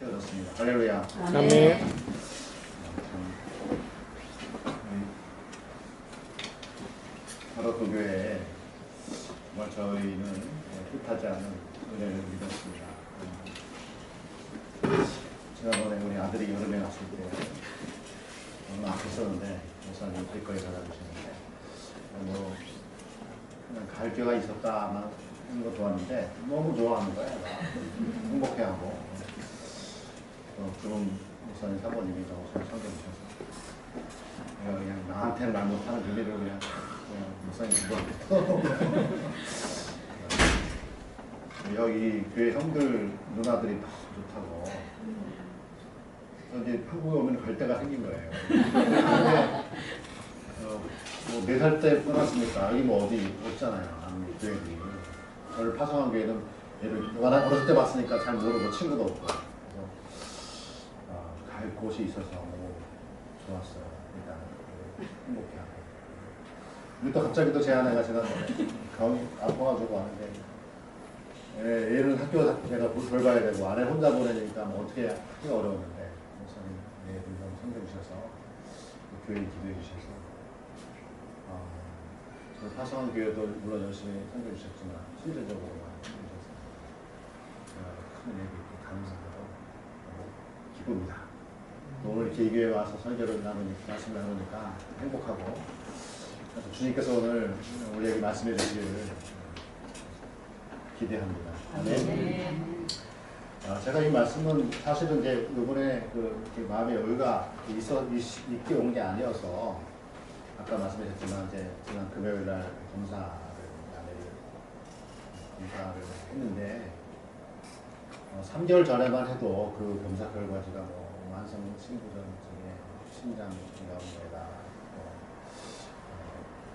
그렇습니다. 할렐루야. 아멘. 바로 그 교회에 정말 저희는 뜻하지 않은 은혜를 믿었습니다. 지난번에 우리 아들이 여름에 왔을 때 너무 아팠었는데 목사님 길거리 찾아주시는데 뭐 그냥 갈 기회가 있었다만 하는 것도 왔는데 너무 좋아하는 거야. 행복해하고 그런 목사님 사모님이 너무 성경주셔서 그냥 나한테는 말 못하는 의미를 그냥 목사님 그거 여기 교회 형들 누나들이 다 좋다고 이제 한국에 오면 갈 때가 생긴 거예요. 근데 뭐 4살 때 떠났으니까 여기 뭐 어디 없잖아요. 교회들이 저를 파송한 교회는 얘를 워낙 어렸을 때 봤으니까 잘 모르고 친구도 없고 그래서 갈 곳이 있어서 너무 좋았어요. 일단 행복해하고 근데 또 갑자기 또 제 아내가 지난번에 병이 아파가지고 왔는데 얘는 학교 내가 돌봐야 되고 아내 혼자 보내니까 뭐 어떻게 하기가 어려웠는데 목사님 얘를 너무 섬겨주셔서 교회 기도해 주셔서 저 파송한 교회도 물론 열심히 섬겨주셨지만 실질적으로만 섬겨주셔서 큰 은혜를 감사하고 기쁩니다. 오늘 이렇게 이 교회에 와서 설교를 나누니까 말씀 나누니까 행복하고 주님께서 오늘 우리에게 말씀해 주시기를 기대합니다. 네. 제가 이 말씀은 사실은 이제 이번에 그 마음의 여유가 있게 온 게 아니어서 아까 말씀하셨지만 이제 지난 금요일 날 검사를 했는데 3개월 전에만 해도 그 검사 결과지가 뭐 만성 신부전 중에 심장경화에다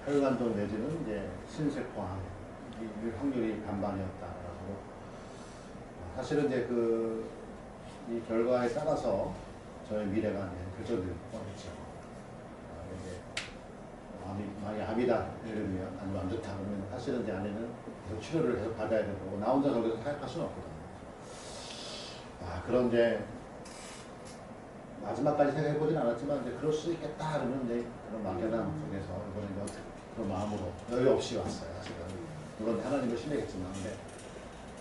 혈관종 내지는 이제 신세포암 이 확률이 반반이었다라고 사실은 이제 이 결과에 따라서 저의 미래가 결정될 뻔했죠. 이제 만약 암이다 이러면 아니면 안 좋다 그러면 사실은 이제 아내는 계속 치료를 계속 받아야 되고 나 혼자 거기서 사역할 수는 없거든요. 그런 이제 마지막까지 생각해보진 않았지만 이제 그럴 수 있겠다 그러면 이제 그런 막연함 속에서 이번에 그런 마음으로 여유 없이 왔어요. 사실은 물론 하나님을 신뢰겠지만 근데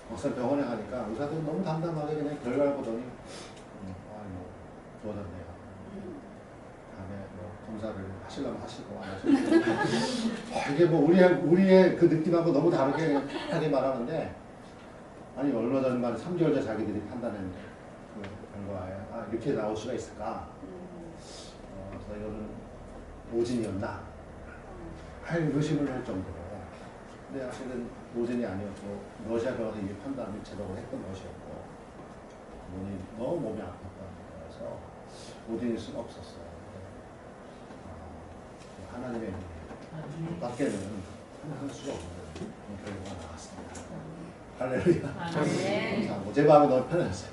막상 병원에 가니까 의사들이 너무 담담하게 그냥 결과를 보더니 뭐 좋아졌네요. 다음에 뭐 검사를 하시려면 하시고 안 하시고 이게 뭐 우리의 그 느낌하고 너무 다르게 하게 말하는데 아니 얼마 전만 3개월 전 자기들이 판단했는데 그 결과에 이렇게 나올 수가 있을까? 그래서 이거는 오진이었나? 할 의심을 할 정도로 근데 사실은 오진이 아니었고 러시아 병원에서 이게 판단 일체적으로 했던 것이었고 너무 몸이 아팠다는 거라서 오진일 수는 없었어요. 하나님의 밖에는 할 수가 없는 결과가 나왔습니다. 할렐루야. 감사하고 제 마음이 너무 편해졌어요.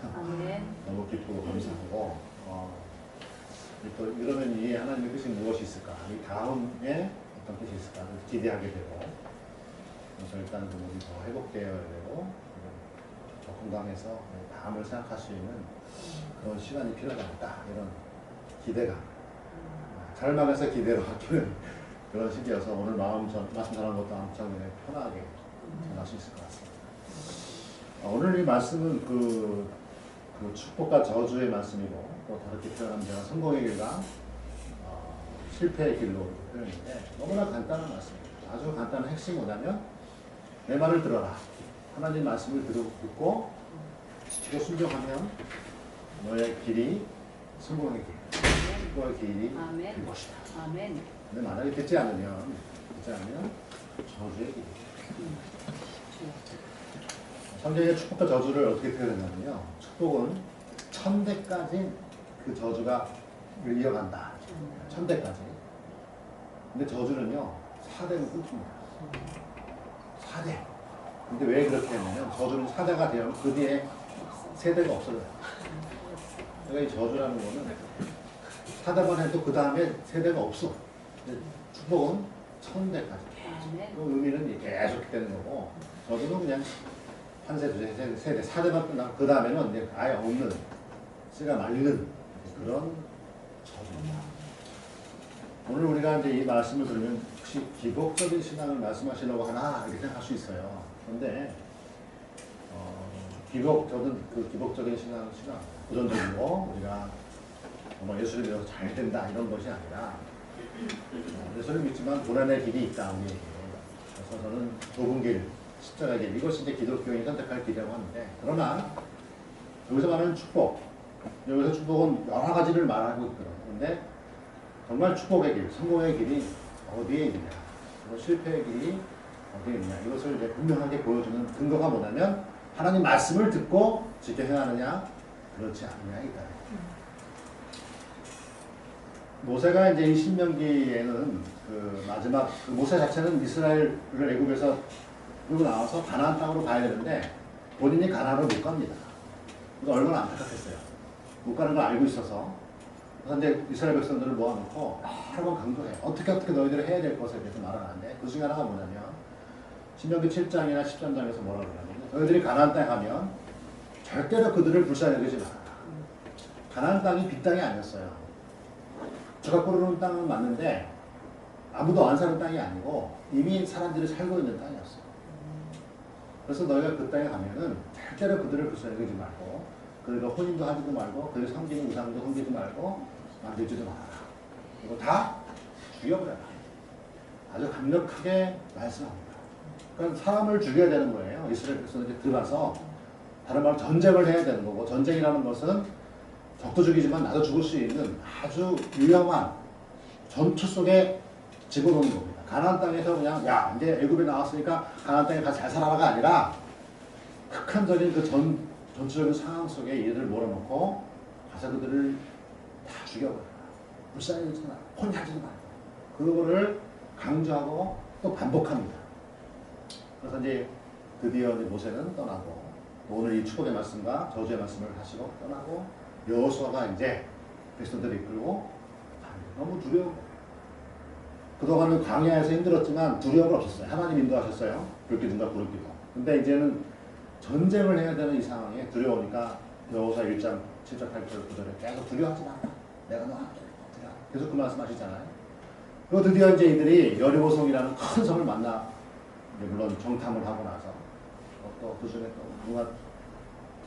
너무 기쁘고 감사하고 또 이러면 이 하나님의 뜻이 무엇이 있을까? 이 다음에 어떤 뜻이 있을까? 기대하게 되고 그래서 일단 그 몸이 더 회복되어야 되고 더 건강해서 다음을 생각할 수 있는 그런 시간이 필요하다. 이런 기대감 절망에서 기대로 바뀌는 그런 시기여서 오늘 말씀 전하는 것도 엄청 편하게 전할 수 있을 것 같습니다. 오늘 이 말씀은 그 축복과 저주의 말씀이고 또 다르게 표현하면 제가 성공의 길과 실패의 길로 표현인데 너무나 간단한 말씀입니다. 아주 간단한 핵심이 뭐냐면 내 말을 들어라. 하나님 말씀을 듣고 지키고 순종하면 너의 길이 성공의 길, 축복의 길이 될 것이다. 근데 만약에 듣지 않으면 저주의 길. 성경의 축복과 저주를 어떻게 표현했냐면요. 축복은 1000대까지 그 저주가 이어간다. 1000대까지. 근데 저주는요. 4대는 끊깁니다. 4대. 근데 왜 그렇게 했냐면 저주는 4대가 되면 그 뒤에 세대가 없어져요. 그러니까 이 저주라는 거는 4대만 해도 그 다음에 세대가 없어. 축복은 1000대까지. 그 의미는 계속 되는 거고 저주는 그냥 한 세대, 두세 세대, 4대만 끝나고 그 다음에는 이제 아예 없는 씨가 말리는 그런 저주입니다. 오늘 우리가 이제 이 말씀을 들으면 혹시 기복적인 신앙을 말씀하시려고 하나 이렇게 생각할 수 있어요. 그런데 저는 그 기복적인 신앙은 도전적이고 우리가 뭐 예수를 믿어서 잘 된다 이런 것이 아니라 예수를 믿지만 고난의 길이 있다 우리에게. 그래서 저는 좁은 길, 십자가의 길 이것이 이제 기독교인이 선택할 길이라고 하는데 그러나 여기서 말하는 축복 여기서 축복은 여러 가지를 말하고 있거든요. 그런데 정말 축복의 길, 성공의 길이 어디에 있느냐, 실패의 길이 어디에 있느냐 이것을 이제 분명하게 보여주는 근거가 뭐냐면 하나님 말씀을 듣고 지켜 행하느냐 그렇지 않느냐에 있다. 모세가 이제 이 신명기에는 그 마지막 모세 자체는 이스라엘을 애굽에서 끌고 나와서 가나안 땅으로 가야 되는데 본인이 가나안을 못 갑니다. 그래서 얼마나 안타깝겠어요. 못 가는 걸 알고 있어서 그래서 이제 이스라엘 백성들을 모아놓고 여러 번 강조해. 어떻게 너희들이 해야 될 것에 대해서 말을 하는데 그 중에 하나가 뭐냐면 신명기 7장이나 13장에서 뭐라고 그러냐면 너희들이 가나안 땅에 가면 절대로 그들을 불쌍히 여기지 마라. 가나안 땅이 빈 땅이 아니었어요. 젖가 뿌르는 땅은 맞는데 아무도 안 사는 땅이 아니고 이미 사람들이 살고 있는 땅이었어요. 그래서 너희가 그 땅에 가면은 절대로 그들을 불쌍히 여기지 말고 그들과 혼인도 하지도 말고 그들 섬기는 우상도 섬기지 말고 만들지도 말아라. 이거 다 죽여버려라. 아주 강력하게 말씀합니다. 그러니까 사람을 죽여야 되는 거예요. 이스라엘 백성들이 들어가서 다른 말로 전쟁을 해야 되는 거고 전쟁이라는 것은 적도 죽이지만 나도 죽을 수 있는 아주 위험한 전투 속에 집어넣는 겁니다. 가나안 땅에서 그냥 야 이제 애굽에 나왔으니까 가나안 땅에 가서 잘 살아라가 아니라 극한적인 그 전투적인 상황 속에 이들을 몰아넣고 가서 그들을 다 죽여버려라. 불쌍히 여기지 말고 혼내하지도 말고 그거를 강조하고 또 반복합니다. 그래서 이제 드디어 이제 모세는 떠나고 오늘 이 축복의 말씀과 저주의 말씀을 하시고 떠나고 여호수아가 이제 백성들을 이끌고 너무 두려워. 그동안은 광야에서 힘들었지만 두려움은 없었어요. 하나님 인도하셨어요. 불기둥과 구름기둥. 근데 이제는 전쟁을 해야 되는 이 상황에 두려우니까 여호수아 1장 7절 8절 9절에 계속 두려워하지 마라. 내가 너 함께 계속 그 말씀 하시잖아요. 그리고 드디어 이제 이들이 여리고성이라는 큰 성을 만나 물론 정탐을 하고 나서 또 그 중에 또 누가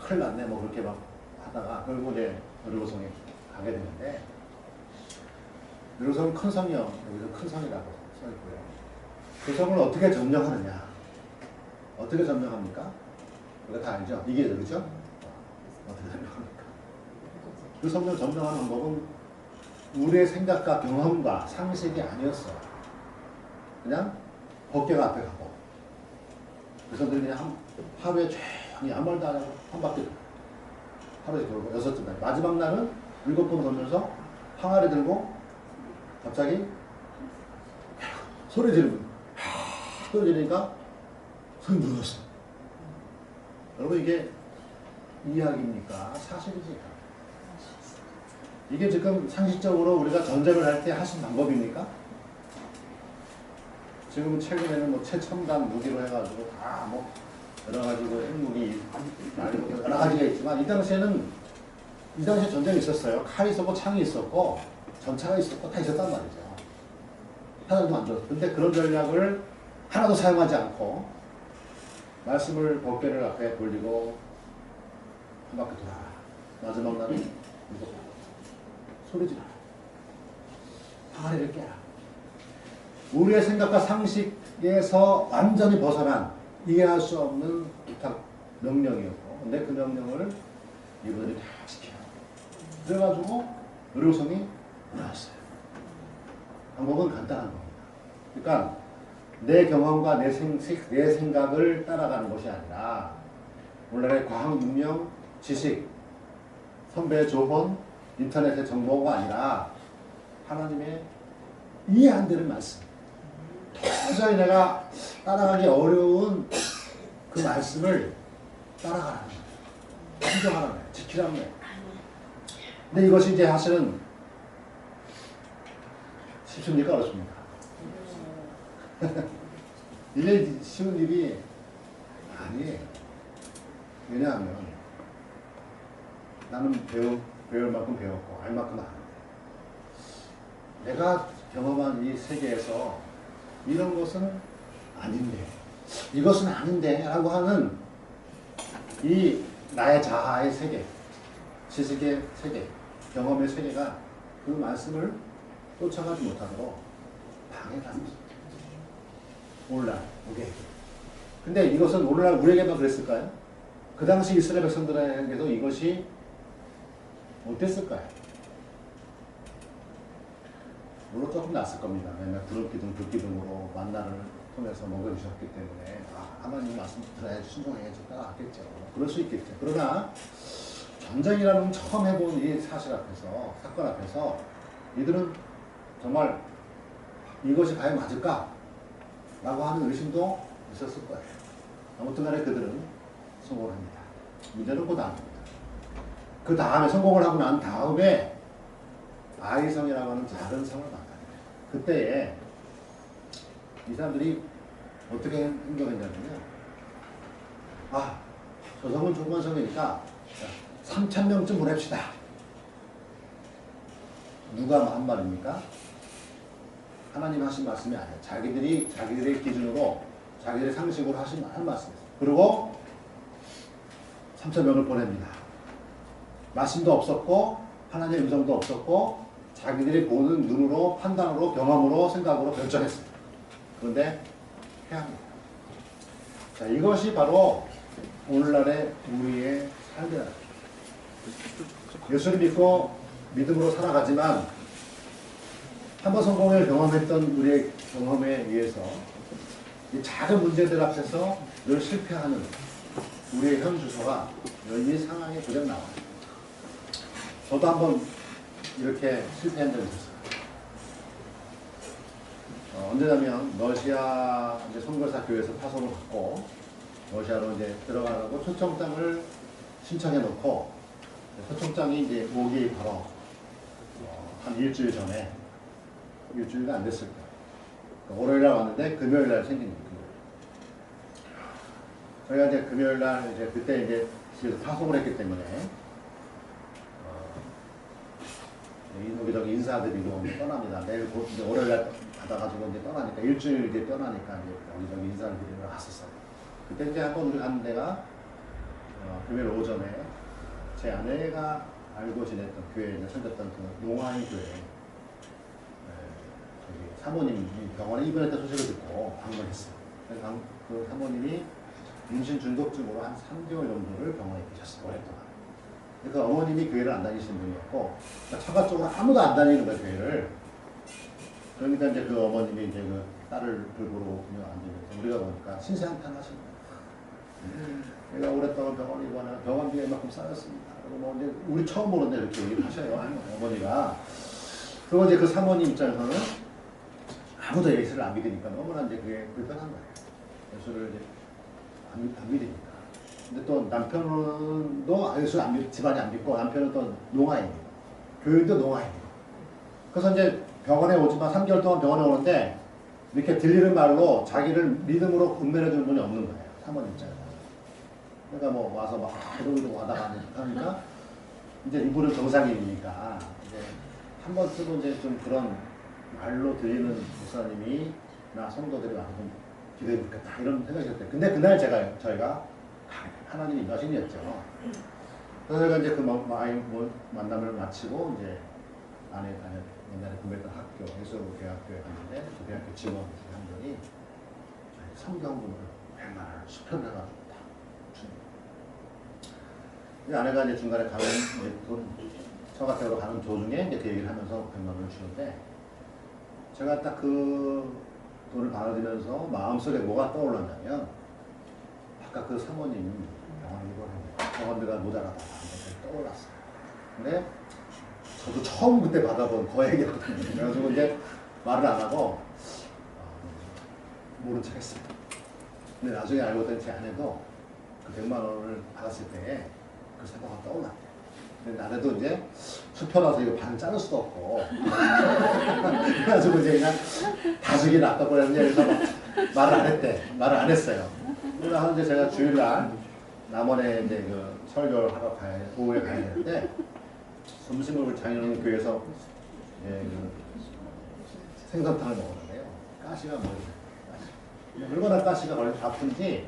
큰일 났네 뭐 그렇게 막 하다가 결국 이제 여리고성에 가게 되는데 여리고성은 큰 성이요. 여기서 큰 성이라고 써 있고요. 그 성을 어떻게 점령하느냐? 어떻게 점령합니까? 우리가 다 알죠? 이게 그렇죠? 어떻게 점령합니까? 그 성을 점령하는 방법은 우리의 생각과 경험과 상식이 아니었어요. 그냥 법계가 앞에 가고 그래서들이 그냥 하루에 조용히 아무 말도 안 하고 한 바퀴 하루에 돌고 6째 날 마지막 날은 7번 돌면서 항아리 들고 갑자기 소리 지르고 소리 지르니까 손이 무너졌어. 여러분 이게 이야기입니까? 사실이지? 이게 지금 상식적으로 우리가 전쟁을 할 때 하신 방법입니까? 지금 최근에는 뭐 최첨단 무기로 해가지고 다 뭐 여러 가지 그 핵무기 여러 가지가 있지만 이 당시에 전쟁이 있었어요. 칼이 있었고 창이 있었고 전차가 있었고 다 있었단 말이죠. 하나도 안 줬어. 근데 그런 전략을 하나도 사용하지 않고 말씀을 법궤를 앞에 돌리고 한 바퀴 돌아라. 마지막 날은 이거 소리 지르라. 항아리를 깨라. 우리의 생각과 상식에서 완전히 벗어난 이해할 수 없는 부탁 명령이었고 근데 그 명령을 이분들이 다 지켜요. 그래가지고 여리고성이 나왔어요. 방법은 간단한 겁니다. 그러니까 내 경험과 내 생각을 따라가는 것이 아니라 오늘날의 과학 문명, 지식, 선배의 조언, 인터넷의 정보가 아니라 하나님의 이해 안 되는 말씀. 도저히 내가 따라가기 어려운 그 말씀을 따라가라는 거예요. 인정하라는 거예요. 지키라는 거예요. 근데 이것이 이제 사실은 쉽습니까? 어렵습니까? 이게 쉬운 일이 아니에요. 왜냐하면 나는 배울 만큼 배웠고 알 만큼 아는데 내가 경험한 이 세계에서 이런 것은 아닌데 이것은 아닌데 라고 하는 이 나의 자아의 세계, 지식의 세계, 경험의 세계가 그 말씀을 쫓아가지 못하도록 방해가 안 됩니다. 오늘날 우리에게. 근데 이것은 오늘날 우리에게만 그랬을까요? 그 당시 이스라엘 백성들에게도 이것이 어땠을까요? 물론 조금 낫을 겁니다. 맨날 구름기둥, 불기둥으로 만나를 통해서 먹여주셨기 때문에 하나님 말씀 들어야지 순종해야지 따라갔겠죠. 그럴 수 있겠죠. 그러나 전쟁이라는 처음 해본 이 사실 앞에서, 사건 앞에서 이들은 정말 이것이 과연 맞을까? 라고 하는 의심도 있었을 거예요. 아무튼 간에 그들은 성공을 합니다. 문제는 그 다음입니다. 그 다음에 성공을 하고 난 다음에 아이성이라고 하는 작은 성을 만납니다. 그때에 이 사람들이 어떻게 행동했냐면요. 저 성은 조그만 성이니까 3,000명쯤 보냅시다. 누가 한 말입니까? 하나님 하신 말씀이 아니에요. 자기들의 기준으로, 자기들의 상식으로 한 말씀이에요. 그리고 3,000명을 보냅니다. 말씀도 없었고, 하나님의 음성도 없었고, 자기들이 보는 눈으로, 판단으로, 경험으로, 생각으로 결정했습니다. 그런데 해야 합니다. 자, 이것이 바로 오늘날의 우리의 삶이다. 예수를 믿고 믿음으로 살아가지만 한번 성공을 경험했던 우리의 경험에 의해서 이 작은 문제들 앞에서 늘 실패하는 우리의 현 주소가 이 상황에 그대로 나와요. 저도 한번 이렇게 실패한 적이 있었어요. 언제냐면 러시아 이제 선교사 교회에서 파송을 받고 러시아로 이제 들어가고 초청장을 신청해 놓고 초청장이 이제 오기 바로 한 일주일 전에, 일주일도 안 됐을 거예요. 월요일날 왔는데 금요일날 생긴 거예요. 저희가 이제 금요일날 이제 그때 이제 집에서 파송을 했기 때문에 여기저기 인사드리고 떠납니다. 내일 이제 월요일날 받아가지고 이제 떠나니까 일주일 이제 떠나니까 이제 여기저기 인사를 드리러 갔었어요. 그때 이제 한번 우리 가는 데가 금요일 오전에 제 아내가 알고 지냈던 교회에 섬겼던 그 용화인 교회 저기 사모님이 병원에 입원했던 소식을 듣고 방문했어요. 그래서 그 사모님이 임신 중독증으로 한 3개월 정도를 병원에 계셨어요. 오랫동안. 그 어머님이 교회를 안 다니시는 분이었고, 그러니까 처가적으로 아무도 안 다니는 거예요, 교회를. 그러니까 이제 그 어머님이 이제 그 딸을 불구로 앉으면서 우리가 보니까 신세한탄 하신 거예요. 내가 오랫동안 병원에 입원해 병원비에 이만큼 쌓였습니다. 그리고 뭐 이제 우리 처음 보는데 이렇게 얘기를 하셔요, 어머니가. 그리고 이제 그 사모님 입장에서는 아무도 예수를 안 믿으니까 너무나 이제 그게 불편한 거예요. 예수를 이제 안 믿으니까. 근데 또 남편도 예수를 안 믿, 집안이 안 믿고 남편은 또 농아인이에요. 교회도 농아인이에요. 그래서 이제 병원에 오지만 3개월 동안 병원에 오는데 이렇게 들리는 말로 자기를 믿음으로 음면해 주는 분이 없는 거예요. 사모님 입장에서. 그러니까 뭐 와서 막 이러고 하다가 하니까 이제 이분은 정상인이니까 이제 한 번쯤은 이제 좀 그런 말로 들리는 목사님이나 성도들이 와서 좀 기도해 볼겠다 이런 생각이 들었대요. 근데 그날 저희가 하나님 인도하신이었죠. 그래서 제가 이제 그 만남을 마치고 이제 안에 옛날에 공부했던 학교, 예수대학교에 갔는데 그 대학교 직원 한 분이 성경분을 100만 원을 수편을 해가지고 다 주는. 아내가 이제 중간에 가는 처갓댁으로 가는 도중에 이제 그 얘기를 하면서 100만 원을 주는데 제가 딱 그 돈을 받아들면서 마음속에 뭐가 떠올랐냐면 아까 그 사모님 병원비가 모자라다 떠올랐어요. 근데 저도 처음 그때 받아본 거액이었거든요. 그래가지고 이제 말을 안 하고 모른 척 했어요. 근데 나중에 알고 봤더니 제 아내도 그 100만 원을 받았을 때에 그 생각이 떠올랐대요. 근데 나래도 이제 수표라서 이거 반을 자를 수도 없고 그래가지고 이제 그냥 다수기 낫다고 해서 말을 안 했대. 말을 안 했어요. 그러다 이제 제가 주일날 남원에 이제 그 설교를 하러 오후에 가야 되는데 점심을 장인어른 교회에서 그 생선탕을 먹었는데요. 가시가 뭐예요? 얼마나 가시가 아픈지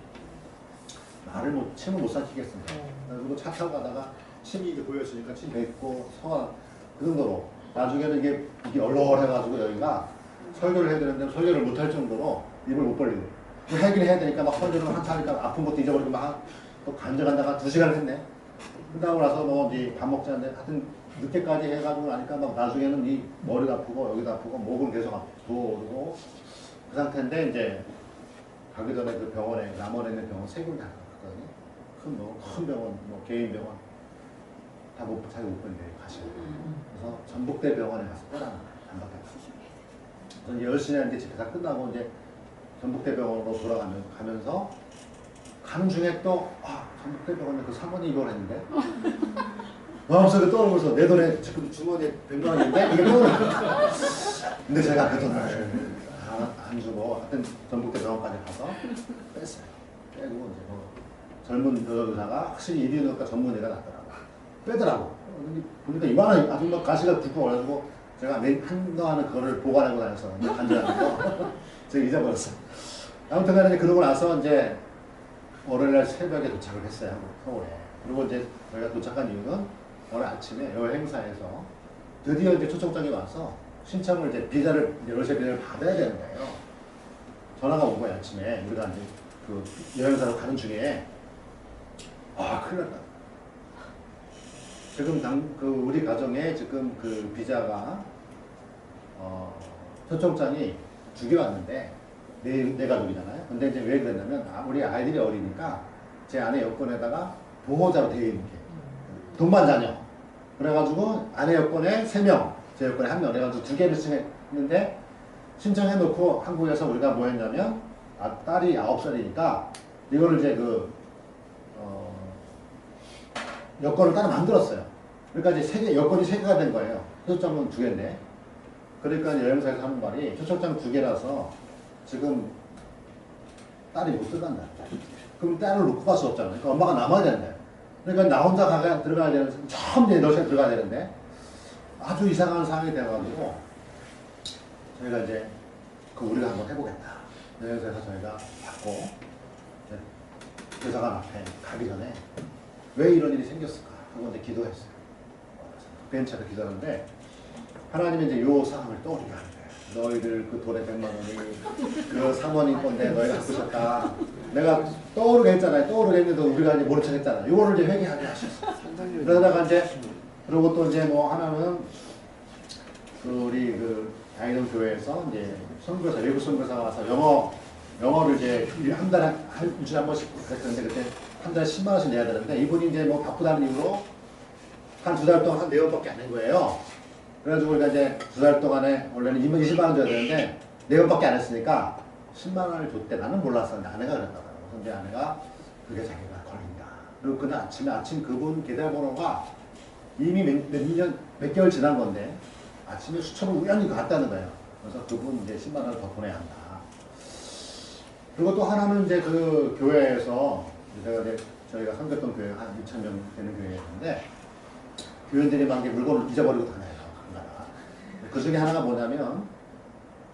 말을 침을 못 삼키겠습니다. 그리고 차 타고 가다가 침이 보였으니까 침 뱉고 서가 그 정도로 나중에는 이게 얼얼해가지고 여기가 설교를 해야 되는데 설교를 못 할 정도로 입을 못 벌리고 하긴 해야 되니까 막 설교를 한참 하니까 아픈 것도 잊어버리고 막 또 간증한다가 2시간을 했네. 끝나고 나서 뭐 이제 밥 먹자 하는데 하여튼 늦게까지 해가지고 나니까 막 나중에는 이 머리가 아프고 여기도 아프고 목은 계속 아프고 그 상태인데 이제 가기 전에 그 병원에 남원에 있는 병원 3군데 갔거든요. 큰 병원, 뭐 개인 병원 다 자기 못 본데 가시고 그래서 전북대 병원에 가서 빼라 안 받겠다. 이제 10시에 이제 집회 다 끝나고 이제 전북대 병원으로 돌아가면서 가는 중에 또 전북대 병원에 그 사모님 입원했는데 마음속에 떠오르면서 내 돈에 지금 주머니에 100만 원인데 이게 떠오르는 근데 제가 그 돈을 안 주고 하여튼 전북대 병원까지 가서 뺐어요. 빼고 이제 뭐 젊은 여자가 확실히 이비인후과 전문의가 낫더라고. 빼더라고. 보니까 이만한 아줌마 가시가 굵고 와가지고 제가 한동안은 그거를 보관하고 다녔었는데 간지라는 거 제가 잊어버렸어. 아무튼 간에 그러고 나서 이제 월요일날 새벽에 도착을 했어요. 서울에. 그리고 이제 저희가 도착한 이유는 오늘 아침에 여 행사에서 드디어 이제 초청장이 와서 신청을 이제 러시아 비자를 받아야 되는 거예요. 전화가 온 거예요, 아침에. 우리가 이제 그 여행사로 가는 중에 큰일 났다. 지금 우리 가정에 지금 그 비자가 초청장이 2개 왔는데 내 가족이잖아요. 근데 이제 왜 그랬냐면 우리 아이들이 어리니까 제 아내 여권에다가 보호자로 되어 있는 게 돈만 자녀. 그래가지고 아내 여권에 3명, 제 여권에 1명. 그래가지고 2개를 신청했는데 신청해놓고 한국에서 우리가 뭐 했냐면 딸이 9살이니까 이거를 이제 여권을 따로 만들었어요. 그러니까 이제 여권이 3개가 된 거예요. 초청장은 2개인데. 그러니까 여행사에서 하는 말이 초청장 2개라서 지금 딸이 못 들어간다. 그럼 딸을 놓고 갈 수 없잖아요. 그러니까 엄마가 남아야 된다. 그러니까 나 혼자 들어가야 되는, 처음 이제 러시아에 들어가야 되는데 아주 이상한 상황이 돼가지고 저희가 이제 우리가 한번 해보겠다. 여행사에서 저희가 받고 대사관 앞에 가기 전에 왜 이런 일이 생겼을까 하고 이제 기도했어요. 벤치에서 기도하는데 하나님이 이제 요 상황을 떠올리게 하는 거예요. 너희들 그 돈에 100만 원이 그 사모님 건데 너희가 갖고 있었다. 내가 떠오르게 했잖아요. 떠오르게 했는데 우리가 이제 모른 척 했잖아요. 요거를 이제 회개하게 하셨어요. 그러다가 이제 그리고 또 이제 뭐 하나는 우리 다니는 교회에서 이제 선교사, 외국 선교사가 와서 영어를 이제 한 달에 일주일에 한 번씩 했었는데 그때 한 달에 10만 원씩 내야 되는데 이분이 이제 뭐 바쁘다는 이유로 한 2달 동안 한 4번밖에 안 낸 거예요. 그래가지고 우리가 이제 2달 동안에 원래는 20만 원 줘야 되는데 4번밖에 안 했으니까 10만 원을 줬대. 나는 몰랐었는데 아내가 그랬다고요. 그래서 이제 아내가 그게 자기가 걸린다. 그리고 그날 아침 그분 계좌번호가 이미 몇 개월 지난 건데 아침에 수첩을 우연히 갔다는 거예요. 그래서 그분 이제 10만 원을 더 보내야 한다. 그리고 또 하나는 이제 그 교회에서 저희가 섬겼던 교회가 한 2,000명 되는 교회였는데 교인들이 막 물건을 잊어버리고 다녀요. 그 중에 하나가 뭐냐면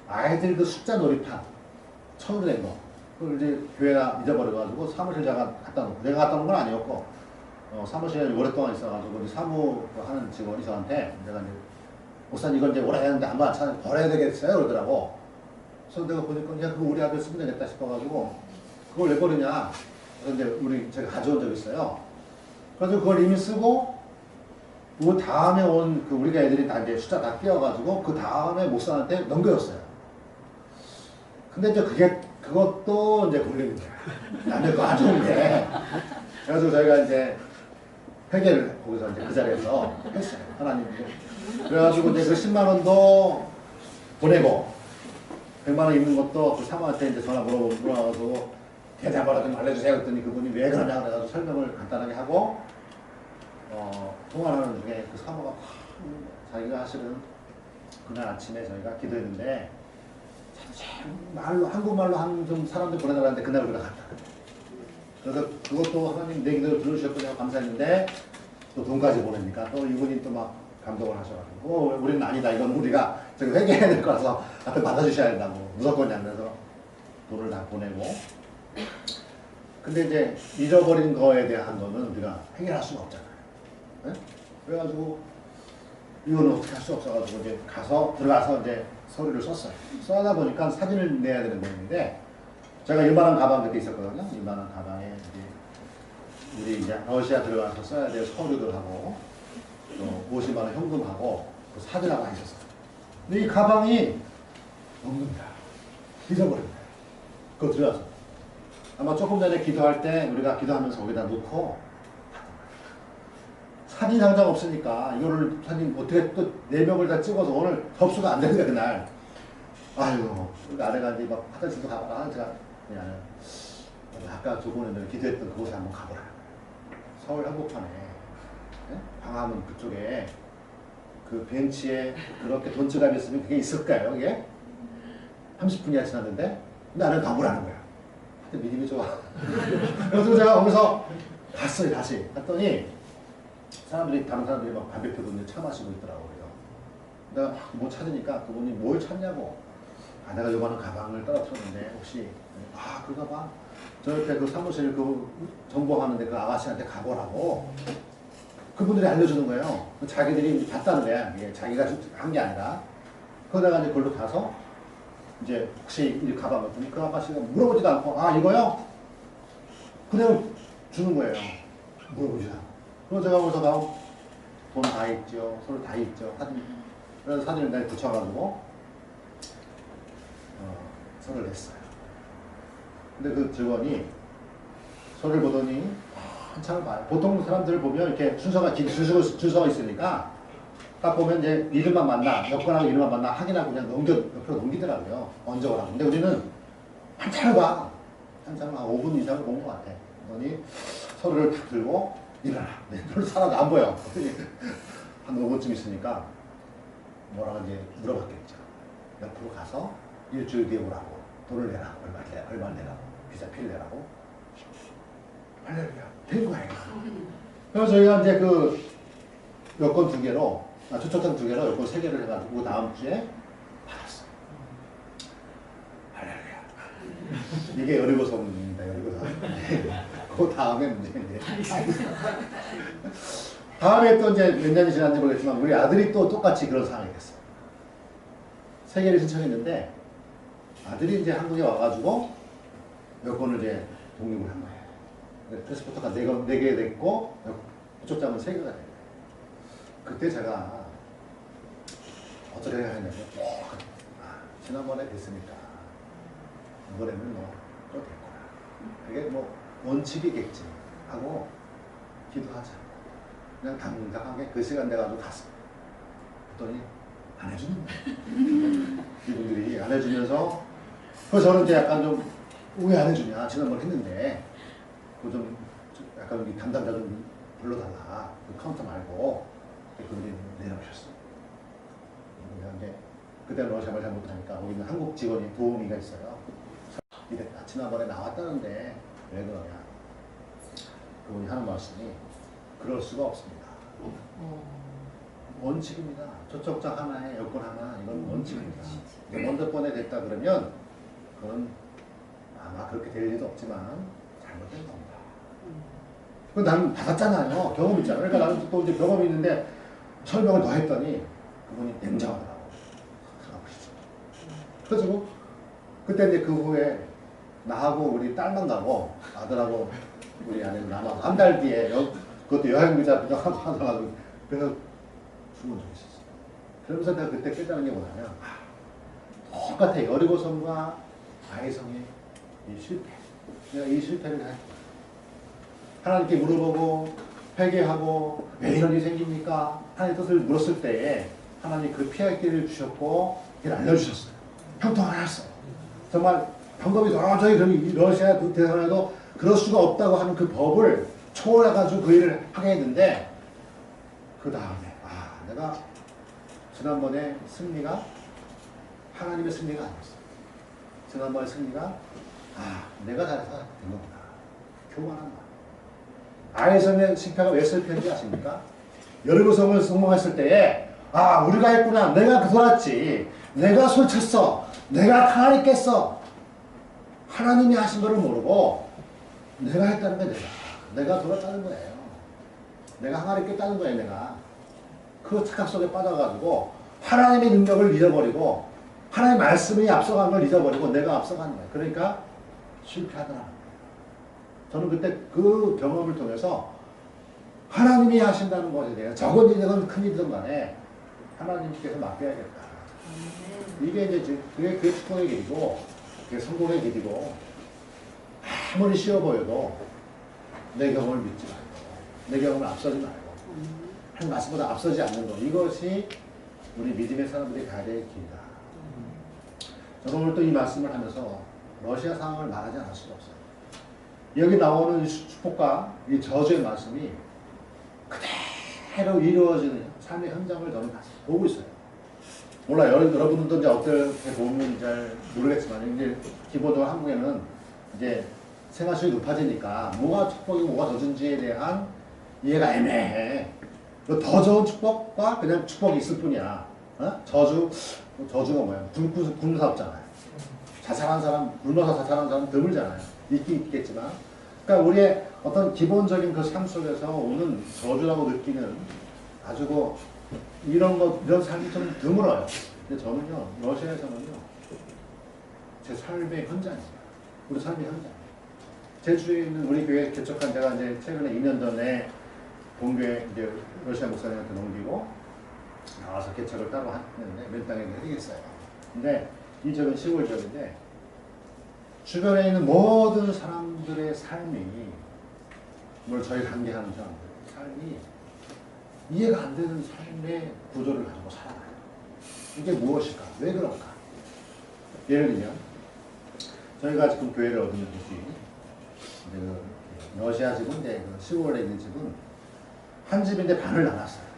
아이들 그 숫자 놀이판 천으로 된 거. 그걸 이제 교회가 잊어버려가지고 사무실자가 갖다 놓고 내가 갖다 놓은 건 아니었고 사무실에 오랫동안 있어가지고 사무하는 직원이 저한테 내가 이제 목사님 이걸 이제 오래 했는데 안 맞잖아요. 버려야 되겠어요 그러더라고. 그래서 내가 보니까 그거 우리 아들 쓰면 되겠다 싶어가지고 그걸 왜 버리냐. 그래서 이제 제가 가져온 적이 있어요. 그래서 그걸 이미 쓰고 그 다음에 온 우리가 애들이 다 이제 숫자 다 띄어가지고 그 다음에 목사한테 넘겨줬어요. 근데 이제 그것도 이제 걸리는 거야. 남의 거 가져온 게. 그래서 저희가 이제 회개를 거기서 이제 그 자리에서 했어요. 하나님. 그래가지고 이제 그 10만 원도 보내고 100만 원 있는 것도 그 사모한테 이제 전화 물어가지고 계좌번호 좀 알려주세요. 그랬더니 그분이 왜 그러냐 그래가지고 설명을 간단하게 하고 통화를 하는 중에 그 사모가 자기가 사실은 그날 아침에 저희가 기도했는데 한국말로 좀 사람들 보내달라는데 그날 우리가 갔다. 그래서 그것도 하나님 내 기도를 들어주셨고 내가 감사했는데 또 돈까지 보내니까 또 이분이 또 막 감동을 하셔가지고 우리는 아니다. 이건 우리가 저기 회개해야 될 거라서 하여튼 받아주셔야 된다고 무조건 양내서 돈을 다 보내고 근데 이제 잊어버린 거에 대한 거는 우리가 해결할 수가 없잖아요. 네? 그래가지고 이거는 어떻게 할 수 없어가지고 이제 들어가서 이제 서류를 썼어요. 써다 보니까 사진을 내야 되는 내용인데 제가 이만한 가방 그때 있었거든요. 이만한 가방에 이제 우리 이제 러시아 들어가서 써야 될 서류들하고 또 50만 원 현금하고 그 사진하고 있었어요. 근데 이 가방이 없는 거야. 잊어버린 거야. 그거 들어가서. 아마 조금 전에 기도할 때 우리가 기도하면서 거기다 놓고 사진 당장 없으니까 이거를 사진 어떻게 또 4명을 다 찍어서 오늘 접수가 안 되는데 그날 아유 아내가 이제 막 화장실도 가봐라 제가 그냥 아까 저번에 기도했던 그곳에 한번 가보라. 서울 한복판에 네? 광화문 그쪽에 그 벤치에 그렇게 돈지갑이 있으면 그게 있을까요? 그게 30분이나 지났는데 나는 가보라는 거야. 믿음이 좋아. 그래서 제가 거기서 갔어요. 다시 갔더니 다른 사람들이 막 담배 피우고 차 마시고 있더라고요. 내가 뭐 찾으니까 그분이 뭘 찾냐고. 내가 요만한 가방을 떨어뜨렸는데 혹시 그 가방 저 옆에 그 사무실 그 정보하는데 그 아가씨한테 가보라고 그분들이 알려주는 거예요. 자기들이 봤다는 거야. 이게 자기가 한 게 아니라. 그러다가 이제 걸로 가서 이제 혹시 이 가방 같은 그 아가씨가 물어보지도 않고 이거요? 그냥 주는 거예요. 물어보지도 않고. 그래서 제가 거기서 돈 다 있죠. 서로 다 있죠. 그래서 사진을 내가 붙여가지고 서를 냈어요. 근데 그 직원이 서를 보더니 한참을 봐요. 보통 사람들을 보면 이렇게 준서가 있으니까 딱 보면 이제 이름만 만나, 여권하고 이름만 만나 확인하고 그냥 옆으로 넘기더라고요. 언제 오라고. 근데 우리는 한참을 봐. 한참을 한 5분 이상을 본 것 같아. 그러더니 서류를 탁 들고 일어나. 별로 사람도 안 보여. 한 5분쯤 있으니까 뭐라고 이제 물어봤겠죠. 옆으로 가서 일주일 뒤에 오라고. 돈을 내라고. 얼마 내라고. 비자 필 내라고. 할렐루야. 된 거예요. 그래서 저희가 이제 그 여권 2개로 초청장 2개로 여권 3개를 해가지고 다음 주에 받았어요. 할렐루야. 이게 여리고성입니다. 여리고성. 그 다음에 문제인데. 다음에 또 이제 몇 년이 지났는지 모르겠지만 우리 아들이 또 똑같이 그런 상황이 됐어요. 3개를 신청했는데 아들이 이제 한국에 와가지고 여권을 이제 독립을 한 거예요. 패스포트가 4개 됐고 초청장은 3개가 된 거예요. 그때 제가 어떻게 생각했냐면 지난번에 됐으니까 이번에는 뭐 또 될 거야. 그게 뭐 원칙이겠지 하고 기도하자. 그냥 당당하게 그 시간 돼가지고 갔어. 그랬더니 안 해주는 거야. 이분들이 안 해주면서 그래서 저는 이제 약간 좀 왜 안 해주냐 지난번 했는데 그 좀 약간 여기 담당자 좀 불러달라. 그 카운터 말고 그분들이 내려오셨어요. 이제 그때 러시아말 잘 못하니까 거기 있는 한국 직원이 도우미가 있어요. 이랬다. 지난번에 나왔다는데 왜 그러냐. 그분이 하는 말씀이 그럴 수가 없습니다. 원칙입니다. 초청장 하나에 여권 하나 이건 원칙입니다. 먼저 꺼내됐다 그러면 그건 아마 그렇게 될 일도 없지만 잘못된 겁니다. 그 나는 받았잖아요. 경험 있잖아요. 그러니까 나는 또 이제 경험이 있는데 설명을 더 했더니 그분이 냉정하더라고. 그래서 그때 이제 그 후에 나하고 우리 딸만 가고 아들하고 우리 아내는 남아서 한 달 뒤에 그것도 여행 비자 하다가 그래서 죽은 적이 있었어요. 그러면서 내가 그때 깨달은 게 뭐냐면 똑같아. 여리고성과 아이성의 이 실패. 내가 이 실패를 했다. 하나님께 물어보고 회개하고 왜 이런 일이 생깁니까? 하나님의 뜻을 물었을 때에 하나님 그 피할 길을 주셨고 길을 알려주셨어요. 형통을 하셨어요. 정말 방법이 도저히 러시아 그 대선에도 그럴 수가 없다고 하는 그 법을 초월해가지고 그 일을 하게 했는데 그 다음에 내가 지난번에 승리가 하나님의 승리가 아니었어. 지난번에 승리가 내가 잘해서 된 거구나. 교만한 말. 아이성의 실패가 왜 실패인지 아십니까? 여리고성을 성공했을 때에 아 우리가 했구나. 내가 돌았지. 내가 솔쳤어. 내가 가만히 깼어. 하나님이 하신 거를 모르고 내가 했다는 거야. 내가 돌았다는 거예요. 내가 항아리 깼다는 거예요. 내가 그 착각 속에 빠져가지고 하나님의 능력을 잊어버리고 하나님의 말씀이 앞서간 걸 잊어버리고 내가 앞서가는 거예요. 그러니까 실패하더라. 저는 그때 그 경험을 통해서 하나님이 하신다는 것에 대해 적은 일이든 큰 일이든 간에 하나님께서 맡겨야겠다. 이게 이제 그게 축복의 길이고 그게 성공의 길이고 아무리 쉬워 보여도 내 경험을 믿지 말고 내 경험을 앞서지 말고 한 말씀보다 앞서지 않는 것 이것이 우리 믿음의 사람들이 가야 될 길이다. 저는 오늘 또 이 말씀을 하면서 러시아 상황을 말하지 않을 수가 없어요. 여기 나오는 축복과 이 저주의 말씀이 그대로 이루어지는 삶의 현장을 저는 다 보고 있어요. 몰라요. 여러분들도 이제 어떻게 보면 잘 모르겠지만, 이제 기본적으로 한국에는 이제 생활수준이 높아지니까 뭐가 축복이고 뭐가 저주인지에 대한 이해가 애매해. 더 좋은 축복과 그냥 축복이 있을 뿐이야. 어? 저주가 뭐야? 굶는 없잖아요. 자살한 사람, 굶어서 자살한 사람 드물잖아요. 있긴 있겠지만. 그러니까 우리의 어떤 기본적인 그 삶 속에서 오는 저주라고 느끼는 아주 이런 삶이 좀 드물어요. 근데 저는요, 러시아에서는요, 제 삶의 현장이에요. 우리 삶의 현장. 제 주위에 있는 우리 교회 개척한 제가 이제 최근에 2년 전에 본교회 이제 러시아 목사님한테 넘기고 나와서 개척을 따로 했는데 몇 당에 되겠어요. 근데 이 지역은 시골 지역인데 주변에 있는 모든 사람들의 삶이 뭘 저희 관계하는 사람들 삶이 이해가 안 되는 삶의 구조를 가지고 살아가요. 이게 무엇일까? 왜 그럴까? 예를 들면 저희가 지금 교회를 얻은 곳이 러시아 집은 이제 시골에 있는 집은 한 집인데 반을 나눴어요.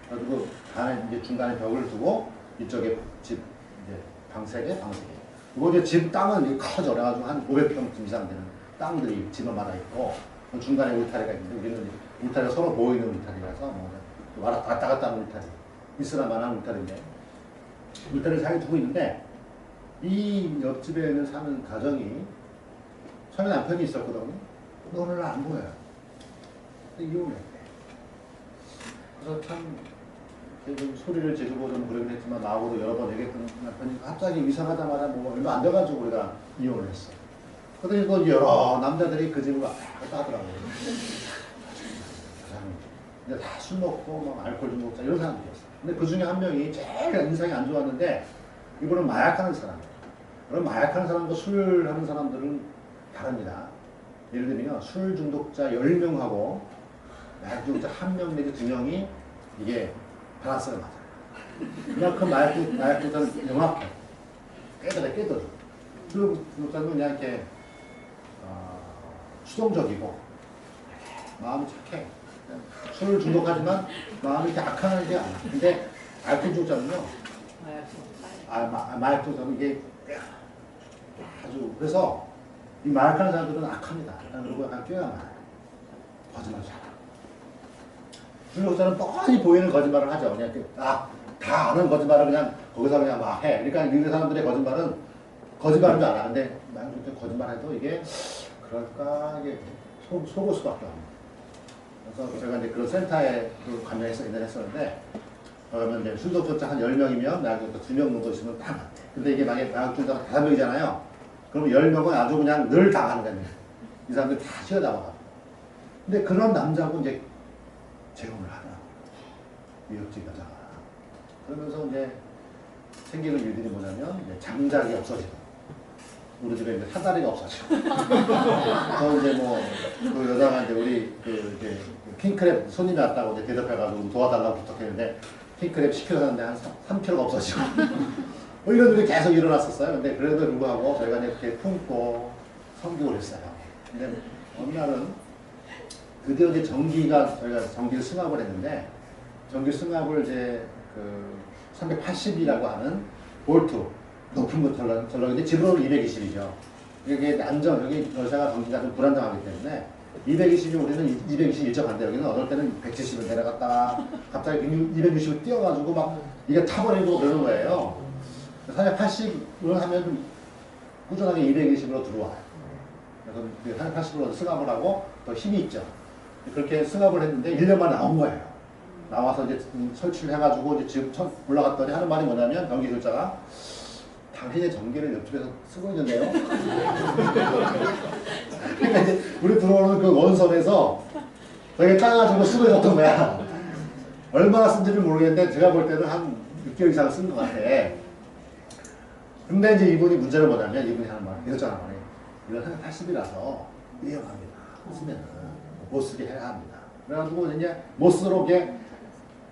그리고 반에 이제 중간에 벽을 두고 이쪽에 집 이제 방 3개, 방 3개. 그리고 이제 집 땅은 커져. 그래가지고 한 500평 이상 되는 땅들이 집마다 있고 중간에 울타리가 있는데 우리는 울타리가 서로 보이는 울타리라서 뭐 왔다 갔다 하는 울타리. 있으나 마나한 울타리인데 울타리를 잘 두고 있는데 이 옆집에 사는 가정이 처음에 남편이 있었거든요. 근데 어느 날 안 보여요. 이혼을 했대. 그래서 참 소리를 지르고 좀 그러긴 했지만 나하고도 여러 번 얘기했던 남편이 갑자기 이상하자마자 뭐 얼마 안 돼가지고 우리가 이혼을 했어. 그러더니 또 여러 남자들이 그 집을 왔다 갔다 하더라고요. 근데 다 술 먹고 막 알코올 좀 먹자 이런 사람들이었어. 근데 그 중에 한 명이 제일 인상이 안 좋았는데 이분은 마약하는 사람이에요. 그럼 마약하는 사람과 술 하는 사람들은 다릅니다. 예를 들면 술 중독자 10명하고 마약 중독자 1명 내지 2명이 이게 밸런스가 맞아요. 그만큼 마약 중독자는 명확해. 깨달아. 그 중독자는 그냥 이렇게 수동적이고 마음이 착해. 술 중독하지만 마음이 이렇게 악한 게 아니야. 근데 알코올 중독자는요. 마약 중독자는 이게 아주 그래서 이 마약하는 사람들은 악합니다. 그리고 약간 꾀가 많아요. 거짓말 잘하고. 중독자는 뻔히 보이는 거짓말을 하죠. 그냥 다 아는 거짓말을 그냥 거기서 그냥 막 해. 그러니까 이 사람들의 거짓말은 거짓말인 줄 알아. 근데 마약 중독자 거짓말해도 이게 그럴까 이게 속을 수밖에 없는. 그래서 제가 이제 그런 센터에 관여해서 옛날에 했었는데 그러면 이제 술독자 한 10명이면 마약 중독자 2명 정도 있으면 딱 맞대. 근데 이게 만약에 마약 중독자가 5명이잖아요. 그럼 10명은 아주 그냥 늘 당하는 거예요. 이 사람들 다 튀어나와가지고. 근데 그런 남자고 이제 재혼을 하더라고요. 미역직 여자가. 그러면서 이제 생기는 일들이 뭐냐면 이제 장작이 없어지고 우리 집에 이제 사다리가 없어지고 저 이제 뭐 그 여자가 이제 우리 이제 킹크랩 손님이 왔다고 이제 대접해가지고 도와달라고 부탁했는데 킹크랩 시켜놨는데 한 3kg가 없어지고 뭐 이런 일이 계속 일어났었어요. 근데 그래도 불구하고 저희가 이제 이렇게 품고 섬기고 했어요. 근데 어느 날은 드디어 이제 저희가 전기를 승합을 했는데 전기 승합을 이제 그 380이라고 하는 볼트 높은 거 전력인데 집으로는 220이죠. 이게 여기 러시아가 전기가 좀 불안정하기 때문에 220이면 우리는 220 일정 한데 여기는 어떨 때는 170을 내려갔다가 갑자기 260을 뛰어가지고 막 이게 타버리고 그러는 거예요. 사실 80을 하면 좀 꾸준하게 220으로 들어와요. 그래서 80으로 승합을 하고 더 힘이 있죠. 그렇게 승합을 했는데 1년 만에 나온 거예요. 나와서 이제 설치를 해가지고 이제 지금 처음 올라갔더니 하는 말이 뭐냐면 전기술자가 당신의 전기를 옆집에서 쓰고 있는데요. 그러니까 이제 우리 들어오는 그 원선에서 저게 따가지고 쓰고 있었던 거야. 얼마나 쓴지를 모르겠는데 제가 볼 때는 한 6개월 이상 쓴 것 같아. 근데 이제 이분이 문제는 뭐냐면 이분이 하는 말, 이랬잖아. 이건 80이라서 위험합니다. 쓰면은 못 쓰게 해야 합니다. 그래가지고 이제 못 쓰도록 이게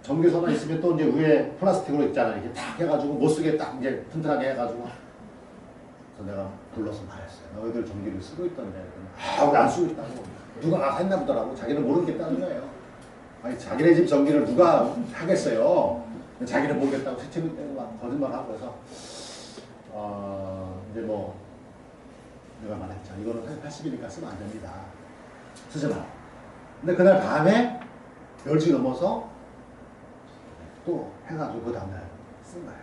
전기선만 있으면 또 이제 위에 플라스틱으로 있잖아요. 이렇게 딱 해가지고 못 쓰게 딱 이제 튼튼하게 해가지고. 그래서 내가 불러서 말했어요. 너희들 전기를 쓰고 있던데. 아, 우리 안 쓰고 있다고. 누가 가서 했나 보더라고. 자기는 모르겠다는 거예요. 아니, 자기네 집 전기를 누가 하겠어요. 자기는 모르겠다고 시치는 때는 막 거짓말하고 해서. 이제 뭐, 내가 말했죠. 이거는 80이니까 쓰면 안 됩니다. 쓰지 마. 근데 그날 밤에 10시 넘어서 또 해가지고 그 다음날 쓴 거예요.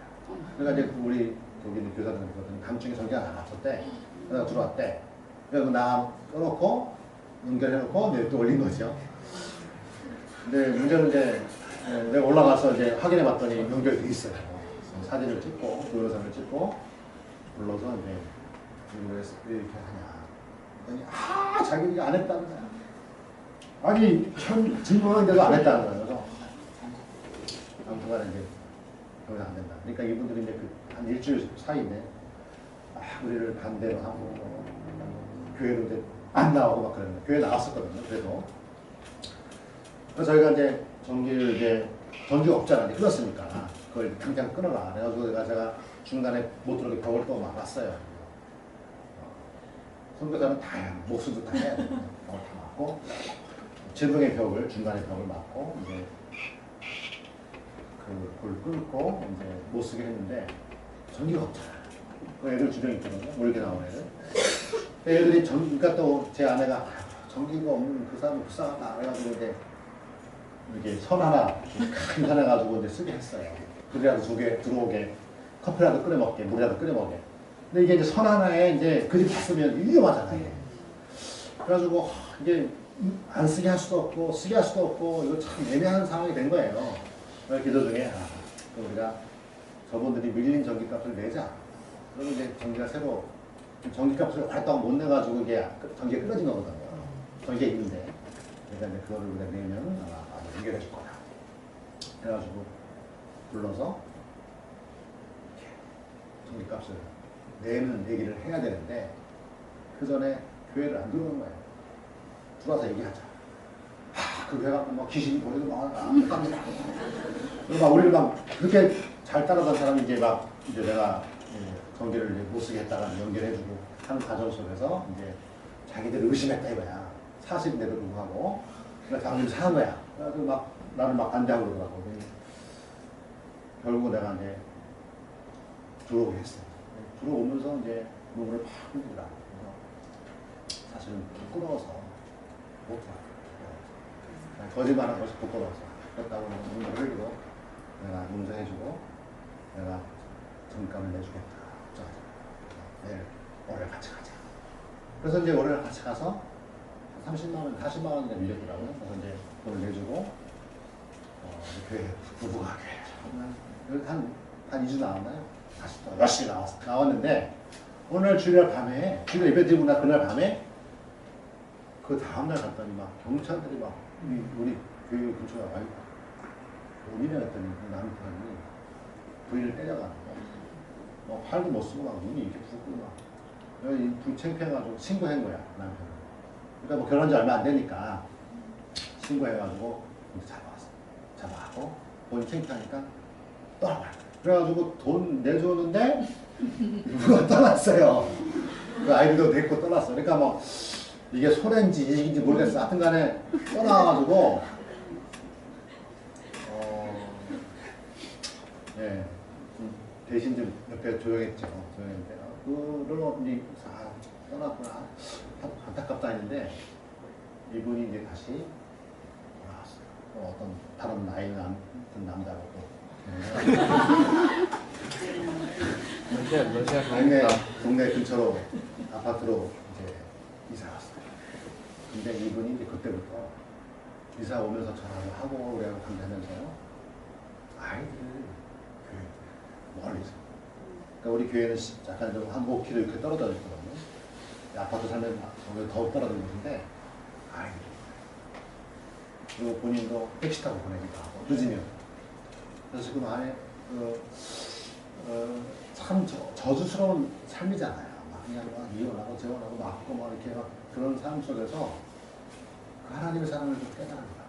그러니까 이제 우리 거기 있는 교사들은 밤중에 전기가 나갔었대. 그래서 들어왔대. 그래서 나 꺼놓고 연결해놓고 내일 또 올린 거죠. 근데 문제는 이제 내가 올라가서 이제 확인해봤더니 연결돼 있어요. 사진을 찍고 동영상을 찍고 불러서 이제 왜 이렇게 하냐. 자기가 안 했다는 거야. 아니 증명하는데도 안 했다는 거예요. 그래서 아무튼간에 이제 그러면 안 된다. 그러니까 이분들이 이제 한 일주일 사이인데 우리를 반대로 하고 교회로 이제 안 나오고 막 그랬는데 교회 나왔었거든요. 그래도 그래서 저희가 이제 전기를 이제 전기가 없잖아. 끊었으니까 그걸 당장 끊어라. 그래가지고 제가 중간에 못 들어오게 벽을 또 막았어요. 선교사는 다 해야 목수도 다 해야 돼요. 벽을 다 막고 지붕의 벽을 중간에 벽을 막고 이제 그걸 끊고 이제 못 쓰게 했는데 전기가 없잖아. 그 애들 주변에 있거든요. 모르게 나온 애들. 애들이 그러니까 또 제 아내가 전기가 없는 그 사람은 불쌍하다. 그래가지고 이제 이렇게 선 하나 큰 선 해가지고 이제 쓰게 했어요. 그래라도 속에 들어오게 커피라도 끓여 먹게 물이라도 끓여 먹게. 근데 이게 이제 선 하나에 이제 그 집 다 쓰면 위험하잖아요. 그래가지고 이게 안 쓰게 할 수도 없고 쓰게 할 수도 없고 이거 참 애매한 상황이 된 거예요. 기도 중에 우리가 저분들이 밀린 전기값을 내자. 그러면 이제 전기가 새로 전기값을 활동 못 내가지고 이게 전기가 끊어진 거거든요. 전기가 있는데 그러니까 이제 그거를 우리가 내면 아마 연결해 줄 거야. 그래가지고 불러서 전기값을 내는 얘기를 해야 되는데 그 전에 교회를 안 들어오는 거예요. 들어와서 얘기하자. 그 회가 막 귀신이 보내도 막 깜짝이야. 그리고 막 우리를 막 그렇게 잘 따라간 사람이 이제 막 이제 내가 전기를 못 쓰게 했다가 연결해주고 하는 과정 속에서 이제 자기들 의심했다 이거야. 사실인데도 불구하고 그러니까 자기들 사는 거야. 그래서 막 나를 막 반대하고 그러더라고. 결국 내가 이제 들어오게 했어. 들어오면서 이제 눈물을 팍 흘리더라고. 사실은 부끄러워서 못 들어. 거짓말한 것이 부끄러워서 그렇다고 눈물을 흘리고 내가 용서해주고 내가 전값을 내주겠다. 내일 월요일 같이 가자. 그래서 이제 월요일 같이 가서 30만원, 40만원 밀렸더라고요. 그래서 이제 돈을 내주고 교회 부부가 교회 한 2주 나왔나요? 다시 또 열심히 나왔는데 오늘 주일 밤에 주일 예배 드리고 나 그날 밤에 그 다음날 갔더니 막 경찰들이 막 우리 교회 근처에 와요. 어디냐 했더니 남편이 부인을 때려가지고 뭐 팔도 못 쓰고 막 눈이 이렇게 붓고 막 불 창피해가지고 신고한 거야 남편은. 그러니까 뭐 결혼한 지 얼마 안 되니까 신고해가지고 잡아가고 본인 창피하니까 떠나가. 그래가지고 돈 내줬는데 누가 떠났어요. 그 아이들도 데리고 떠났어. 그러니까 뭐 이게 소래인지 이직인지 모르겠어. 하여튼 간에 떠나가지고 예, 대신 좀 옆에 조용했죠. 조용했는데, 그걸 이제, 떠났구나. 안타깝다 했는데, 이분이 이제 다시 돌아왔어요. 어떤 다른 나이 든 남자로 동네 근처로 아파트로 이제 이사 왔어요. 근데 이분이 이제 그때부터 이사 오면서 전화를 하고 그래고 간다면서요. 아이들을 멀리서. 그러니까 우리 교회는 약간 좀 한 5km 이렇게 떨어져 있거든요. 아파트 살면 더욱 떨어진 곳인데 아이들이. 그리고 본인도 택시 타고 보내기도 하고 늦으면. 그래서 지금 안에 참 저주스러운 삶이잖아요. 막 그냥 막 이혼하고 재혼하고 맞고 막 이렇게 막 그런 삶 속에서 그 하나님의 사랑을 좀 깨달은 것 같아요.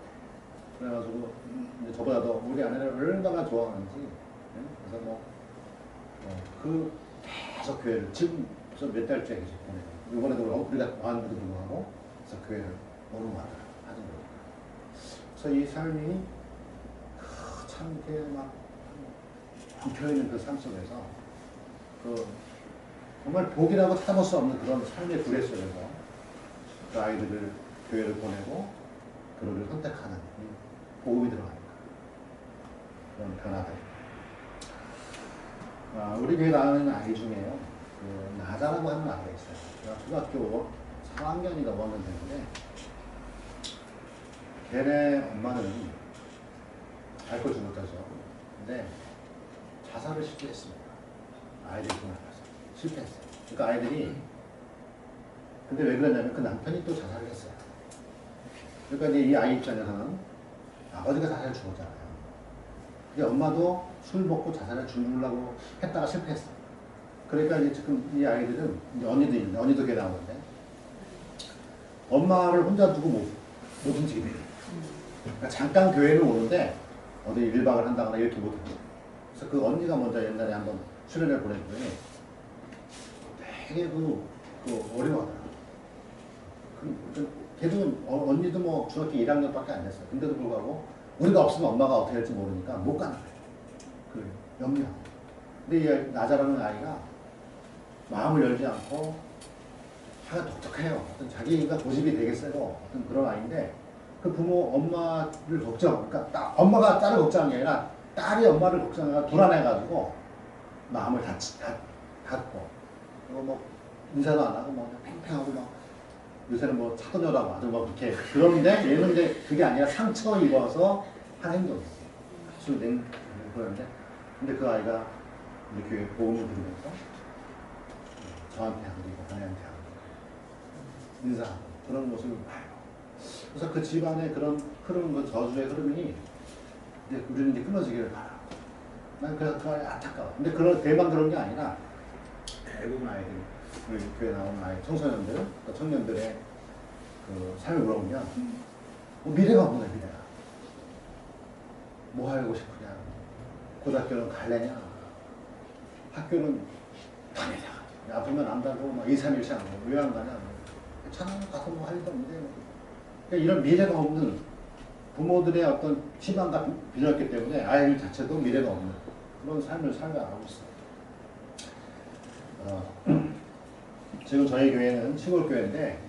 그래가지고 이제 저보다도 우리 아내를 얼마나 좋아하는지 그래서 그 계속 교회를 지금 몇 달째 계속 보내고 이번에도 우리가 왔는데도 불구하고 그래서 교회를 너무 많이 하는 거예요. 그래서 이 삶이 참 이렇게 막 엉켜있는 그 삶 속에서 정말 복이라고 찾아볼 수 없는 그런 삶의 구례 속에서 그 아이들을 교회를 보내고 그를 선택하는 복음이 들어가니까 그런 변화들. 우리 교회 나오는 아이 중에요. 나자라고 하는 아이가 있어요. 초등학교 4학년이다 5학년 되는데 걔네 엄마는 알코올 중독자죠. 근데 자살을 시도했습니다. 아이들이 그만해서 실패했어요. 그러니까 아이들이 근데 왜 그러냐면 그 남편이 또 자살을 했어요. 그러니까 이제 이 아이 입장에서는 아버지가 자살을 죽었잖아요. 근데 엄마도 술 먹고 자살을 죽이려고 했다가 실패했어요. 그러니까 이제 지금 이 아이들은 이제 언니도 있는데 언니도 교회 나오는데 엄마를 혼자 두고 못 움직이게 돼요. 그러니까 잠깐 교회를 오는데 어디 1박을 한다거나 이렇게 못해요. 그래서 그 언니가 먼저 옛날에 한번 수련회를 보냈더니 되게 어려워하더라고요. 걔도 언니도 뭐 중학교 1학년밖에 안 됐어요. 근데도 불구하고 우리가 없으면 엄마가 어떻게 될지 모르니까 못 가는 거예요. 그 염려하고. 근데 이 나자라는 아이가 마음을 열지 않고 하가 독특해요. 어떤 자기가 고집이 되게 세고 어떤 그런 아이인데 그 부모 엄마를 그러니까 엄마가 딸을 걱정한 게 아니라 딸이 엄마를 걱정하다가 불안해가지고 마음을 닫고 그리고 뭐 인사도 안 하고 뭐 팽팽하고 막 요새는 뭐 차도녀라고 아주 막 그렇게 그런데 얘는 이제 그게 아니라 상처 입어서 한 행동이에요. 아주 그러는데 근데 그 아이가 우리 교회 보험을 들으면서 저한테 안 그리고 아내한테 안 그리고 인사하고 그런 모습을 봐요. 그래서 그 집안의 그런 흐름, 그 저주의 흐름이 이제 우리는 이제 끊어지기를 바라고. 난 그래서 그 아이 안타까워. 근데 대만 그런 게 아니라 대부분 아이들, 우리 교회 나오는 아이, 청소년들, 청년들의 그 삶을 물어보면 미래가 없는 거야, 미래가. 뭐 하고 싶으냐? 고등학교는 갈래냐? 학교는 다니냐? 아프면 안다고 막 2, 3일씩 하고 왜 안 가냐? 괜찮아, 가서 뭐 할 일도 없는데. 그러니까 이런 미래가 없는 부모들의 어떤 희망과 빌렸기 때문에 아이들 자체도 미래가 없는 그런 삶을 살아가고 있어요. 지금 저희 교회는 시골 교회인데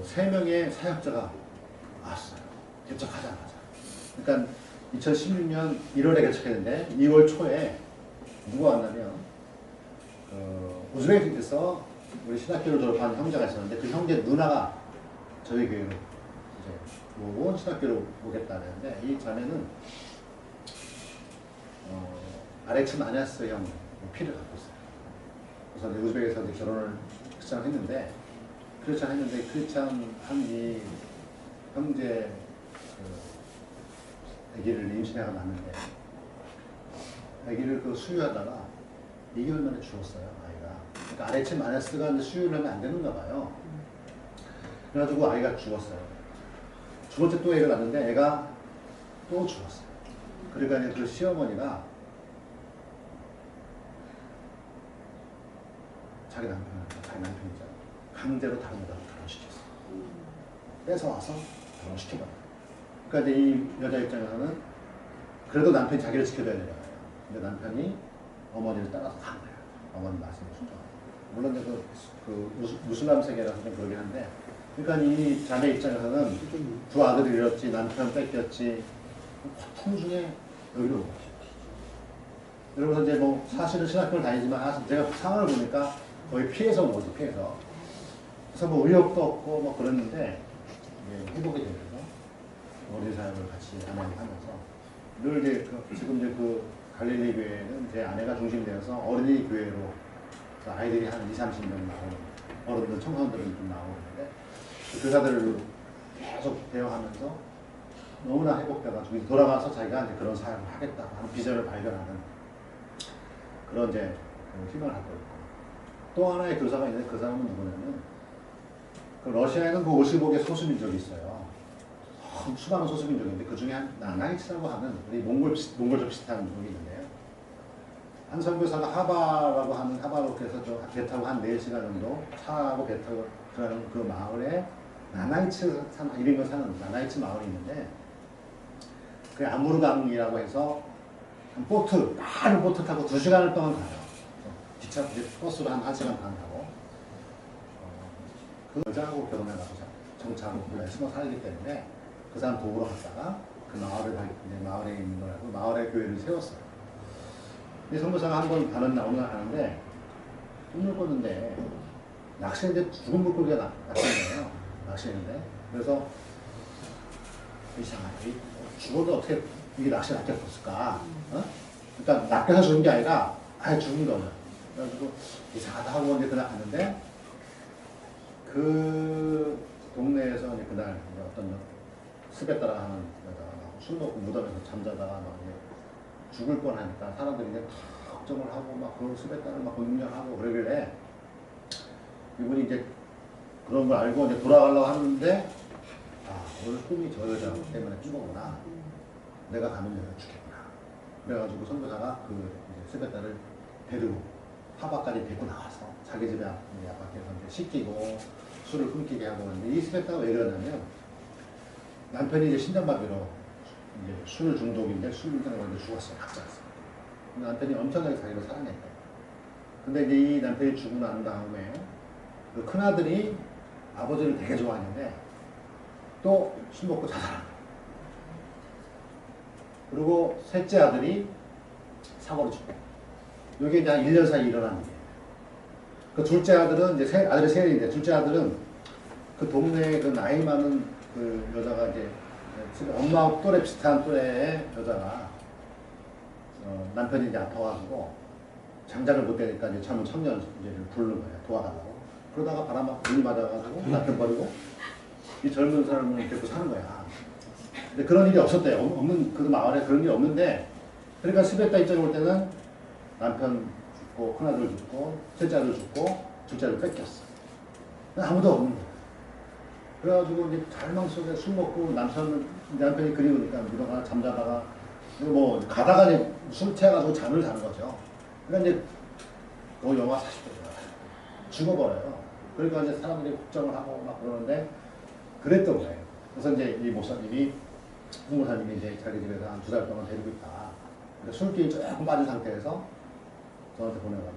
3명의 사역자가 왔어요. 개척하자마자. 그러니까 2016년 1월에 개척했는데 2월 초에 누가 왔냐면 우즈베키스탄에서 우리 신학교를 졸업한 형제가 있었는데 그 형제 누나가 저희 교회로 이제 오고 신학교를 오겠다 했는데 이 자매는 아렉스 마냐스 형 피를 갖고 있어요. 그래서 우즈베키에서 결혼을 크리스찬했는데 크리스찬한 이 형제 아기를 임신해가 낳는데 아기를 수유하다가 2개월 만에 죽었어요, 아이가. 그러니까 아렉스 마냐스가 이제 수유를 하면 안 되는가 봐요. 그래가지고 아이가 죽었어요. 두 번째 또 애를 낳는데 애가 또 죽었어요. 그러니까 이제 그 시어머니가 자기 남편이죠. 강제로 다른 여자로 결혼시켰어요. 뺏어와서 결혼시켜버려요. 그러니까 이제 이 여자 입장에서는 그래도 남편이 자기를 지켜줘야 되잖아요. 근데 남편이 어머니를 따라서 간 거예요. 어머니 말씀을 순종하고. 물론 그 무슬람 세계라서 좀 그러긴 한데 그러니까 이 자매 입장에서는 두 아들을 잃었지, 남편 뺏겼지, 고통 중에 여유로운 거죠. 여러분 이제 뭐 사실은 신학교를 다니지만 제가 상황을 보니까 거의 피해서 온 거지, 피해서. 그래서 뭐 의욕도 없고 뭐 그랬는데 회복이 되면서 어린 사역을 같이 아내랑 하면서 늘 이제 지금 이제 그 갈릴리 교회는 제 아내가 중심되어서 어린이 교회로 아이들이 한 20, 30명 나오는 어른들, 청소년들이 좀 나오는데 교사들을 계속 대화하면서 너무나 회복돼가지고 돌아가서 자기가 이제 그런 사역을 하겠다고 하는 비전을 발견하는 그런 이제 희망을 갖고 있고 또 하나의 교사가 있는데 그 사람은 누구냐면 그 러시아에는 그 55개 소수민족이 있어요. 수많은 소수민족인데 그 중에 한 나나이츠라고 하는 우리 몽골족 비슷한 민족이 있는데요. 한 선교사가 하바라고 하는 하바로크에서 배 타고 한 4시간 정도 차하고 배 타고 들어가는 그 마을에 나나이츠 이름을 사는 나나이츠 마을이 있는데 그 아무르강이라고 해서 한 보트, 빠른 보트 타고 2시간을 동안 가요. 기차 버스로 한 1시간 반 가고 그 여자하고 결혼해가지고 정착하고 숨어 살기 때문에 그 사람 도우러 갔다가 그 마을에 있는 거라고 마을에 교회를 세웠어요. 이 선교사가 한 번 어느 날 가는데 꿈을 꿨는데 낚시했는데 죽은 물고기가 낚시했네요. 낚시했는데 그래서 이상하게 죽어도 어떻게 이게 낚시를 낚였을까? 어? 그러니까 낚여서 죽은 게 아니라 아예 죽은 거예요. 그래가지고 이상하다 하고 이제 그날 갔는데 그 동네에서 이제 그날 어떤 스베따라 하는 여자가 술 먹고 무덤에서 잠자다가 막 죽을 뻔하니까 사람들이 이제 다 걱정을 하고 막 그 스베따를 막 공격하고 그러길래 이분이 이제 그런 걸 알고 이제 돌아가려고 하는데 아 오늘 꿈이 저 여자 때문에 꾼 거구나. 내가 가면 여자 죽겠구나. 그래가지고 선교사가 그 스베따를 데리고 하바까지 데리고 나와서 자기 집에 아파트에서 이제 씻기고 술을 끊기게 하고 하는데 이 스베따가 왜 이러냐면 남편이 이제 신장마비로 이제 술 중독인데 술 중독인데 죽었어요. 각자였어요. 남편이 엄청나게 자기를 사랑했대. 근데 이제 이 남편이 죽고 난 다음에 그 큰아들이 아버지를 되게 좋아하는데 또 술 먹고 자살한 거예요. 그리고 셋째 아들이 사고로 죽고 이게 이제 한 1년 사이 일어난 일이에요. 그 둘째 아들은 이제 아들이 셋인데 둘째 아들은 그 동네에 그 나이 많은 그 여자가 이제 엄마 또래 비슷한 또래의 여자가 남편이 이제 아파가지고 장작을 못 대니까 이제 젊은 청년 이제를 부르는 거예요. 도와달라고. 그러다가 바람 눈이 맞아가지고 남편 버리고 이 젊은 사람을 데리고 사는 거야. 근데 그런 일이 없었대요. 없는 그 마을에 그런 일이 없는데 그러니까 스베타 입장에 올 때는 남편 죽고 큰아들 죽고 셋째 아들 죽고 둘째 아들 뺏겼어. 아무도 없는 거야. 그래가지고 이제 갈망 속에 술 먹고 남편이 그리우니까 누가 잠자다가 뭐 가다가 이제 술 취해가지고 잠을 자는 거죠. 그러니까 이제 영하 40도야. 죽어버려요. 그러니까 이제 사람들이 걱정을 하고 막 그러는데 그랬던 거예요. 그래서 이제 이 목사님이 이제 자기 집에서 한 2달 동안 데리고 있다. 그러니까 술기에 조금 빠진 상태에서 저한테 보내가지고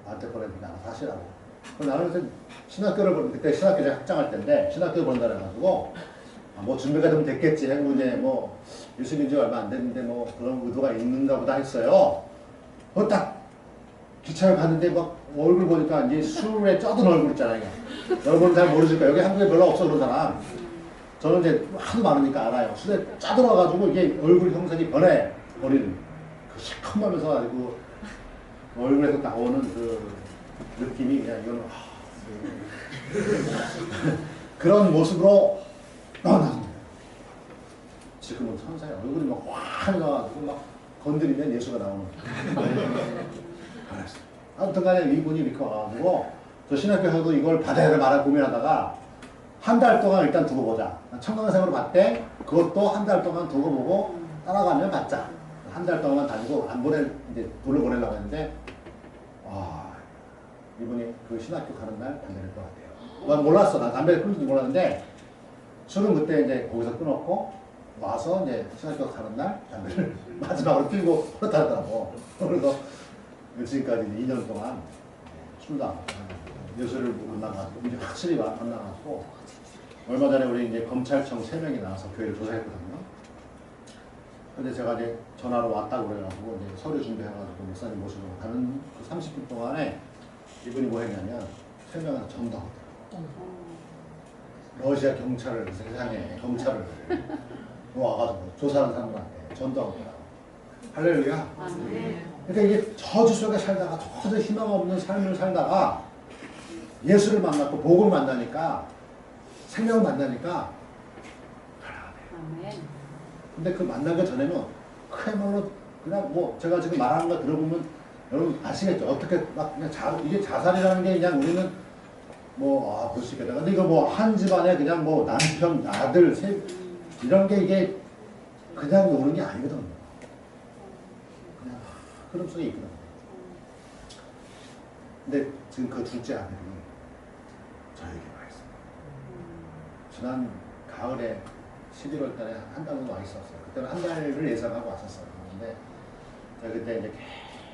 나한테 보내니까 나는 사실하고. 나는 그래서 신학교를 그때 신학교 제가 학장할 때인데 신학교를 보낸다 그래가지고 뭐 준비가 좀 됐겠지 하고 이제 뭐 유수민 지 얼마 안 됐는데 뭐 그런 의도가 있는가 보다 했어요. 딱 기차를 갔는데 막 얼굴 보니까 이제 술에 쩌든 얼굴 있잖아요. 여러분은 잘 모르실 거예요. 여기 한국에 별로 없어 그런 사람. 저는 이제 하도 많으니까 알아요. 술에 짜들어가지고 이게 얼굴 형상이 변해버리는 그 시커먼면서 가지고 얼굴에서 나오는 그 느낌이 그냥 이거는 그런 모습으로 나왔습니다. 지금은 천사의 얼굴이 막 화나가지고 막 건드리면 예수가 나오는 알았어요. 아무튼 간에 이분이 이렇게 와가지고 저 신학교에서도 이걸 받아야 말을 고민하다가 한 달 동안 일단 두고 보자. 청강생으로 봤대. 그것도 한 달 동안 두고 보고 따라가면 받자. 한 달 동안 다니고 안 이제 돈을 보내려고 했는데 이분이 그 신학교 가는 날 담배를 끊었대요. 난 몰랐어. 난 담배를 끊는지 몰랐는데 술은 그때 이제 거기서 끊었고 와서 이제 신학교 가는 날 담배를 마지막으로 피우고 그렇다더라고. 그래서 지금까지 2년 동안 술도 안 먹고 예수를 만나가지고 이제 확실히 만나가지고 얼마 전에 우리 이제 검찰청 3명이 나와서 교회를 조사했거든요. 근데 제가 이제 전화로 왔다고 그래가지고 이제 서류 준비해가지고 목사님 모시고 가는 그 30분 동안에 이분이 뭐 했냐면 3명한테 전도하더라고요. 러시아 경찰을 세상에 검찰을 와가지고 조사하는 사람들한테 전도하더라고요. 할렐루야. 그러니까 이게 저주 속에 살다가 도저히 희망 없는 삶을 살다가 예수를 만났고 복을 만나니까 생명을 만나니까 근데 그 만나기 전에는 그야말로 그냥 뭐 제가 지금 말하는 거 들어보면 여러분 아시겠죠? 어떻게 막 그냥 이게 자살이라는 게 그냥 우리는 뭐 볼 수 있겠다. 근데 이거 뭐 한 집안에 그냥 뭐 남편, 아들, 이런 게 이게 그냥 오는 게 아니거든요. 그냥 흐름 속에 있거든요. 근데 지금 그 둘째 아들이 저에게 와 있어요. 지난 가을에 11월 달에 한 달 정도 와 있었어요. 그때는 한 달을 예상하고 왔었어요. 근데 제가 그때 이제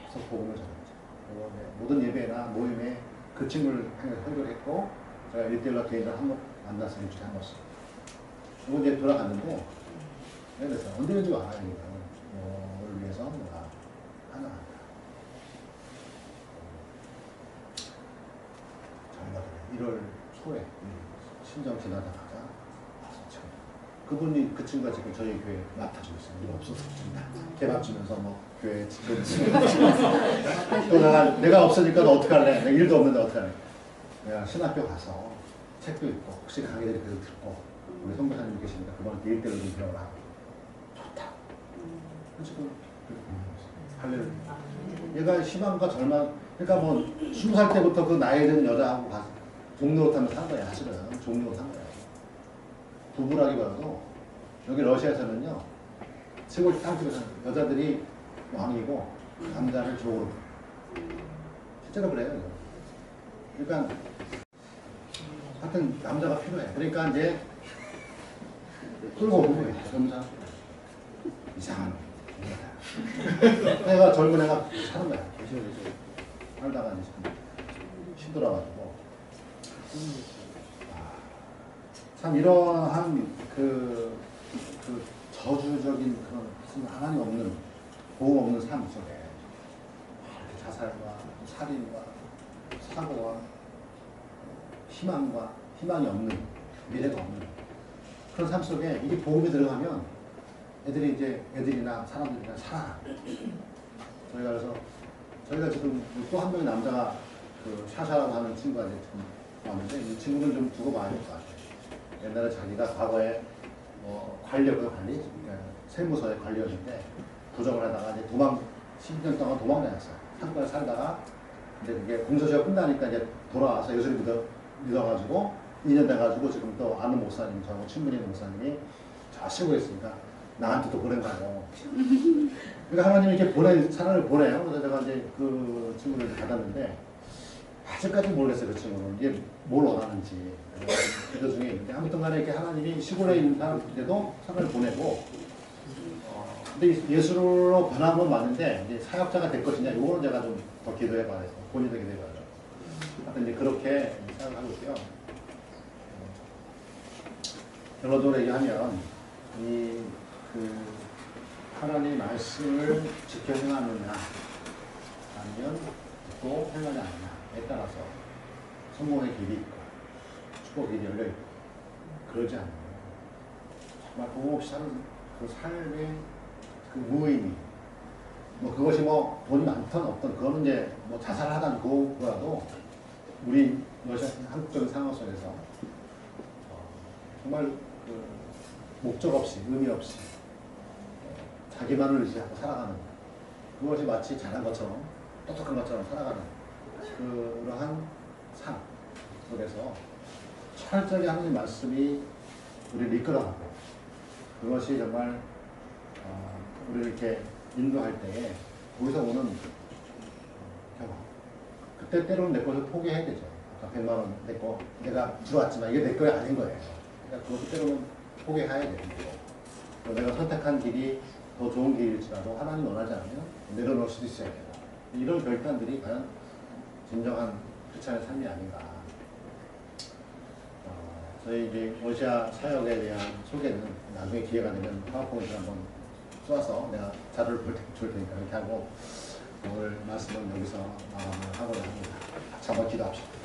계속 복음을 전했죠. 그리고 모든 예배나 모임에 그 친구를 해결했고, 제가 1대1로 개인을 한번 만나서 일주일에 한 번씩. 그리고 이제 돌아갔는데, 그래서 언제든지 와. 너를 위해서 내가 하나 한다. 저희가 1월 초에 신정 지나자마자 그분이 그 친구가 지금 저희 교회 맡아주고 있어요. 일 없어서 개밥 주면서 뭐 교회 또 내가 없으니까 너 어떡할래? 내가 일도 없는데 어떡할래? 내가 신학교 가서 책도 읽고 혹시 강의들이 계속 듣고 우리 선교사님 계시니까 그분한테 1대1로 좀 배워라. 좋다. 지금 그렇게 할렐루야. 얘가 희망과 절망, 그러니까 뭐 20살 때부터 그 나이 든 여자하고 종로로 타면서 산 거야. 사실은 종로로 산 거야. 부부라기보다도 여기 러시아에서는요 시골 땅집에서 여자들이 왕이고 남자를 조로 실제로 그래요. 그러니까 하여튼 남자가 필요해. 그러니까 이제 끌고 오는 거예요. 점사 이상한 애가 젊은 애가 사는 거야. 살다가 이제 힘들어가지고 참 이러한 그 저주적인 그런 하나님 없는 보호 없는 삶 속에 이렇게 자살과 살인과 사고와 희망이 없는 미래가 없는 그런 삶 속에 이게 복음이 들어가면 애들이나 사람들이나 살아. 저희가 지금 또 한 명의 남자가 그 샤샤라고 하는 친구가 지금 왔는데 이 친구는 좀 두고 봐야 될 것 같아요. 옛날에 자기가 과거에 뭐 관리, 그러니까 세무서의 관리였는데 부정을 하다가 이제 10년 동안 도망다녔어요. 한국에 살다가 이제 그게 공소시효가 끝나니까 이제 돌아와서 예수를 믿어가지고 2년 돼가지고 지금 또 아는 목사님, 저하고 친분인 목사님이 저 시골에 있으니까 나한테 또 보낸다고. 그러니까 하나님이 이렇게 사람을 보내요. 그래서 제가 이제 그 친구를 받았는데 아직까지 모르겠어요. 그 친구는 이게 뭘 원하는지. 기도 중에 있는데 아무튼 간에 이렇게 하나님이 시골에 있는 사람들에도 사람을 보내고 근데 예수로 변한 건 맞는데 이제 사역자가 될 것이냐 이거는 제가 좀 더 기도해 봐야 돼요. 본인도 기도해 봐야 돼요. 하여튼 이제 그렇게 생각하고 있고요. 결론적으로 얘기하면 그 하나님의 말씀을 지켜 행하느냐 아니면 듣고 행하지 않느냐에 따라서 성공의 길이 있고 축복의 길이 열려있고 그러지 않으면 정말 복음 없이 사는 그 삶의 그 무의미 뭐 그것이 뭐 돈이 많든 없든 그거는 이제 뭐 자살하든 그거라도 우리 러시아 한국적인 상황 속에서 정말 그 목적 없이 의미 없이 자기만을 의지하고 살아가는 그것이 마치 잘한 것처럼 똑똑한 것처럼 살아가는 그러한 삶 속에서 철저히 하나님 말씀이 우리를 이끌어가고 그것이 정말 우리를 이렇게 인도할 때에 거기서 오는 경험 그때 때로는 내 것을 포기해야 되죠. 아까 100만 원 내 거 내가 들어왔지만 이게 내 거가 아닌 거예요. 그러니까 그것도 때로는 포기해야 되고 내가 선택한 길이 더 좋은 길일지라도 하나님 원하지 않으면 내려놓을 수도 있어야 돼요. 이런 결단들이 과연 진정한 크리스찬의 삶이 아닌가. 저희 이제 러시아 사역에 대한 소개는 나중에 기회가 되면 파워포인트 한번 쏘아서 내가 자료를 줄 테니까 그렇게 하고 오늘 말씀은 여기서 마감을 하고자 합니다. 같이 한번 기도합시다.